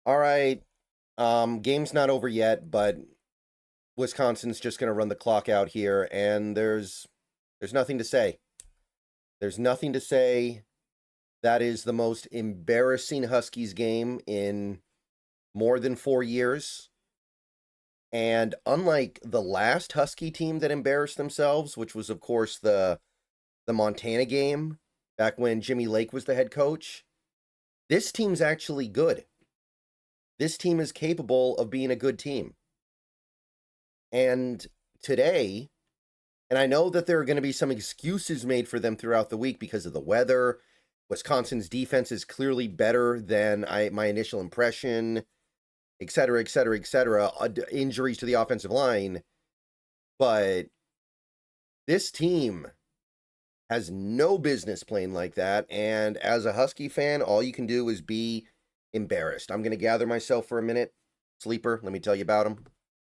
All right. Game's not over yet, but Wisconsin's just going to run the clock out here, and there's nothing to say. There's nothing to say. That is the most embarrassing Huskies game in more than 4 years. And unlike the last Husky team that embarrassed themselves, which was of course the Montana game back when Jimmy Lake was the head coach, this team's actually good. This team is capable of being a good team. And today, and I know that there are going to be some excuses made for them throughout the week because of the weather. Wisconsin's defense is clearly better than my initial impression, et cetera, et cetera, et cetera. Injuries to the offensive line. But this team has no business playing like that. And as a Husky fan, all you can do is be embarrassed. I'm going to gather myself for a minute. Sleeper, let me tell you about him.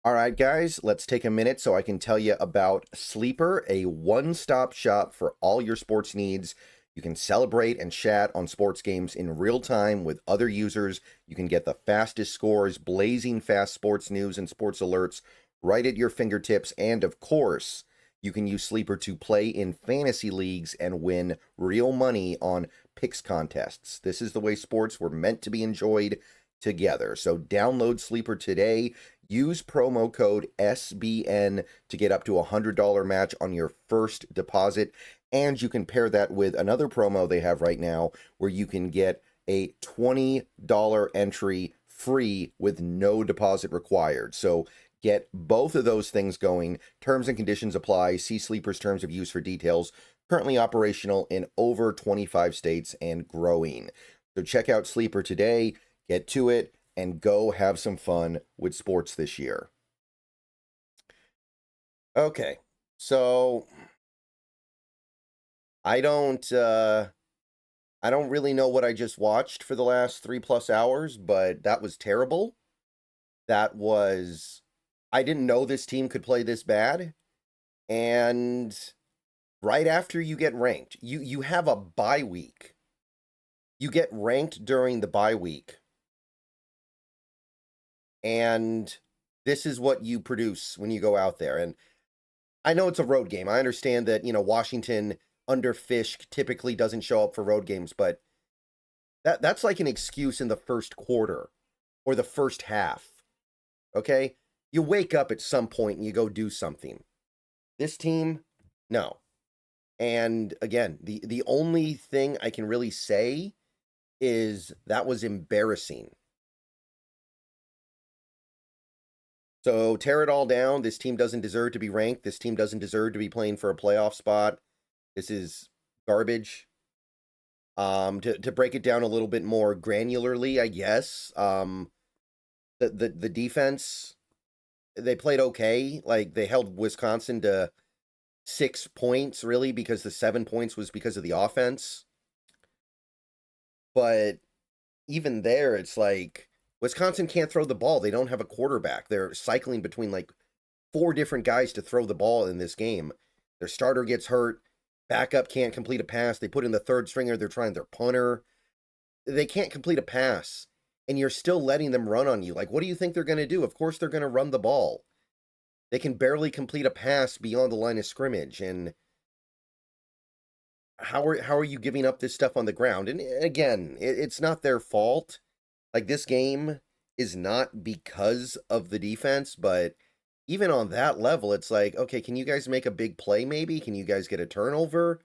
All right, guys, let's take a minute so I can tell you about Sleeper, a one-stop shop for all your sports needs. You can celebrate and chat on sports games in real time with other users. You can get the fastest scores, blazing fast sports news and sports alerts right at your fingertips. And of course, you can use Sleeper to play in fantasy leagues and win real money on picks contests. This is the way sports were meant to be enjoyed together. So download Sleeper today. Use promo code SBN to get up to a $100 match on your first deposit. And you can pair that with another promo they have right now where you can get a $20 entry free with no deposit required. So get both of those things going. Terms and conditions apply. See Sleeper's terms of use for details. Currently operational in over 25 states and growing. So check out Sleeper today. Get to it and go have some fun with sports this year. Okay, so I don't really know what I just watched for the last 3+ hours, but that was terrible. I didn't know this team could play this bad. And right after you get ranked, you have a bye week. You get ranked during the bye week. And this is what you produce when you go out there. And I know it's a road game. I understand that, Washington under Fish typically doesn't show up for road games, but that's like an excuse in the first quarter or the first half. Okay? You wake up at some point and you go do something. This team, no. And again, the only thing I can really say is that was embarrassing. So tear it all down. This team doesn't deserve to be ranked. This team doesn't deserve to be playing for a playoff spot. This is garbage. To break it down a little bit more granularly, I guess. The defense, they played okay. Like they held Wisconsin to 6 points, really, because the 7 points was because of the offense. But even there, it's like Wisconsin can't throw the ball. They don't have a quarterback. They're cycling between like 4 different guys to throw the ball in this game. Their starter gets hurt. Backup can't complete a pass. They put in the third stringer. They're trying their punter. They can't complete a pass. And you're still letting them run on you. Like, what do you think they're going to do? Of course they're going to run the ball. They can barely complete a pass beyond the line of scrimmage. And how are you giving up this stuff on the ground? And again, it's not their fault. Like, this game is not because of the defense, but even on that level, it's like, okay, can you guys make a big play maybe? Can you guys get a turnover?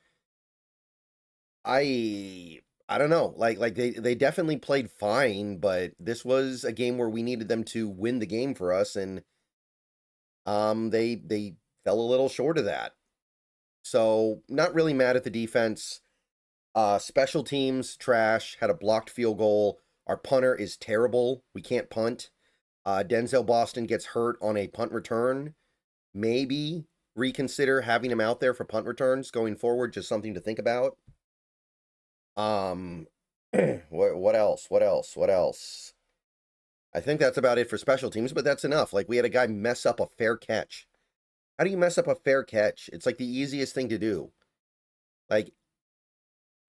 I don't know. Like they definitely played fine, but this was a game where we needed them to win the game for us, and they fell a little short of that. So not really mad at the defense. Special teams, trash, had a blocked field goal. Our punter is terrible. We can't punt. Denzel Boston gets hurt on a punt return. Maybe reconsider having him out there for punt returns going forward. Just something to think about. Um, what else? What else? What else? I think that's about it for special teams, but that's enough. Like, we had a guy mess up a fair catch. How do you mess up a fair catch? It's like the easiest thing to do. Like,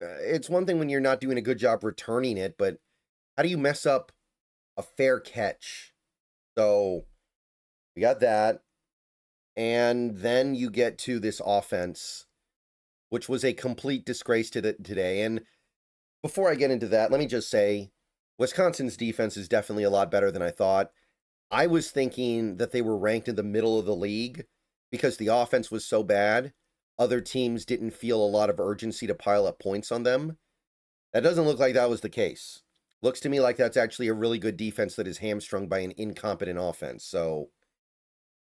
it's one thing when you're not doing a good job returning it, but how do you mess up a fair catch. So we got that. And then you get to this offense, which was a complete disgrace today. And before I get into that, let me just say Wisconsin's defense is definitely a lot better than I thought. I was thinking that they were ranked in the middle of the league because the offense was so bad. Other teams didn't feel a lot of urgency to pile up points on them. That doesn't look like that was the case. Looks to me like that's actually a really good defense that is hamstrung by an incompetent offense. So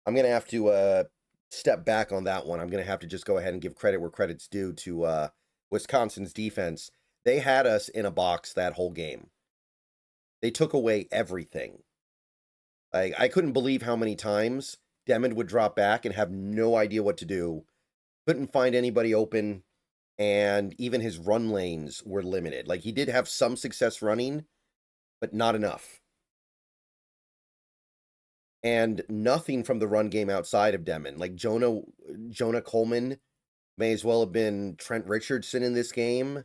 I'm going to have to step back on that one. I'm going to have to just go ahead and give credit where credit's due to Wisconsin's defense. They had us in a box that whole game. They took away everything. I couldn't believe how many times Demond would drop back and have no idea what to do. Couldn't find anybody open, and even his run lanes were limited. Like, he did have some success running, but not enough. And nothing from the run game outside of Demond. Like, Jonah Coleman may as well have been Trent Richardson in this game.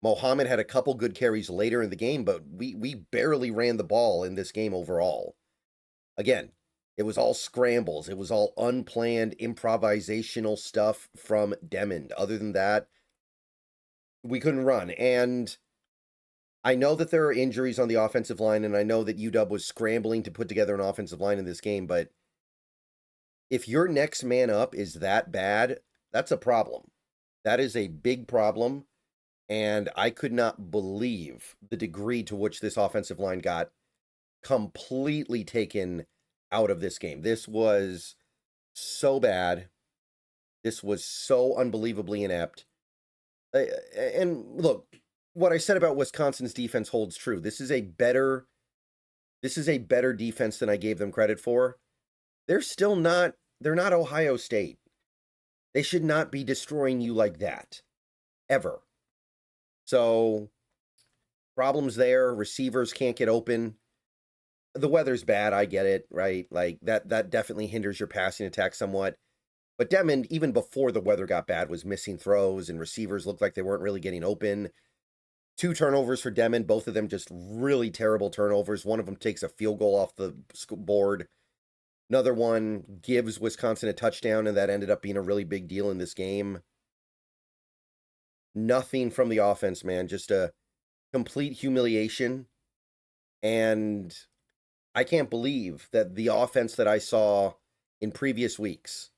Mohammed had a couple good carries later in the game, but we barely ran the ball in this game overall. Again, it was all scrambles. It was all unplanned, improvisational stuff from Demond. Other than that, we couldn't run. And I know that there are injuries on the offensive line, and I know that UW was scrambling to put together an offensive line in this game, but if your next man up is that bad, that's a problem. That is a big problem, and I could not believe the degree to which this offensive line got completely taken out of this game. This was so bad. This was so unbelievably inept. And look, what I said about Wisconsin's defense holds true. This is a better defense than I gave them credit for. They're not Ohio State. They should not be destroying you like that. Ever. So, problems there. Receivers can't get open. The weather's bad, I get it, right? Like, that definitely hinders your passing attack somewhat. But Demond, even before the weather got bad, was missing throws, and receivers looked like they weren't really getting open. 2 turnovers for Demond, both of them just really terrible turnovers. One of them takes a field goal off the board. Another one gives Wisconsin a touchdown, and that ended up being a really big deal in this game. Nothing from the offense, man. Just a complete humiliation. And I can't believe that the offense that I saw in previous weeks,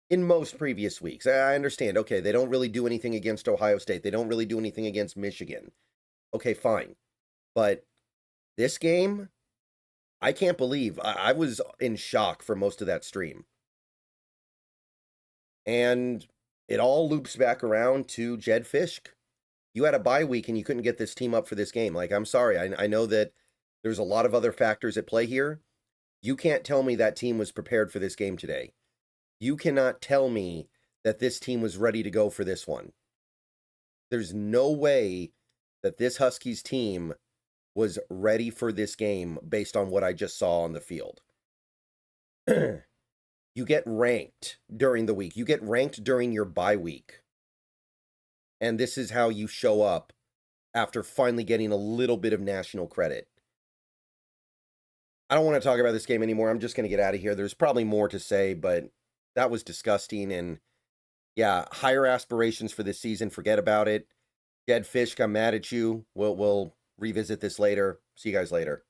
in most previous weeks, I understand, okay, they don't really do anything against Ohio State. They don't really do anything against Michigan. Okay, fine. But this game, I can't believe. I was in shock for most of that stream. And it all loops back around to Jedd Fisch. You had a bye week and you couldn't get this team up for this game. Like, I'm sorry. I know that there's a lot of other factors at play here. You can't tell me that team was prepared for this game today. You cannot tell me that this team was ready to go for this one. There's no way that this Huskies team was ready for this game based on what I just saw on the field. You get ranked during the week. You get ranked during your bye week. And this is how you show up after finally getting a little bit of national credit. I don't want to talk about this game anymore. I'm just going to get out of here. There's probably more to say, but that was disgusting. And yeah, higher aspirations for this season. Forget about it. Jedd Fisch, I'm mad at you. We'll revisit this later. See you guys later.